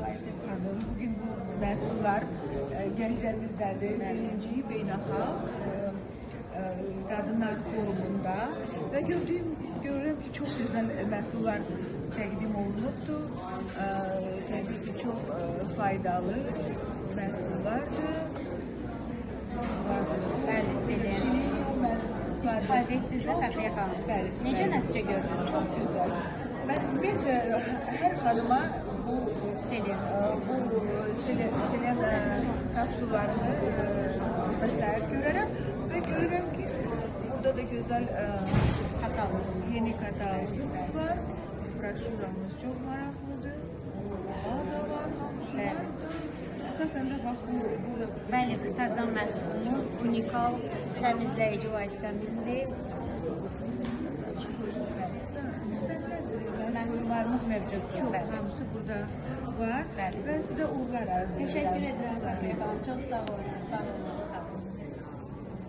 Ayşe Hanım, bugün bu məhsullar Gəncəmizdədir. Birinci beynəlxalq Qadınlar Forumunda və görürəm ki, çox gözəl məhsullar təqdim olunubdur. Təbii ki, çox faydalı məhsullardır. Bəli, Selin. İstifadə etdinizdə Fəxriyə xanım. Necə nəticə gördünüz? Çox gözəl. Məncə, hər xanıma bu Selin kapsullarını məsləhət görərəm və görürəm ki, burada da gözəl yeni katalogumuz var. Broşuramız çox maraqlıdır. Ada var, hamısı var. Əsasən də bax, burada. Bəli, Qıtazan məhsulumuz unikal təmizləyici vasitəmizdir. Məhsullarımız mövcuddur. Çox, hamısı burada var. Bəli. Və sizə uğurlar arzu edirəm. Təşəkkür edirəm Fəxriyə xanım. Çox sağ olun. Sağ olun. Sağ olun.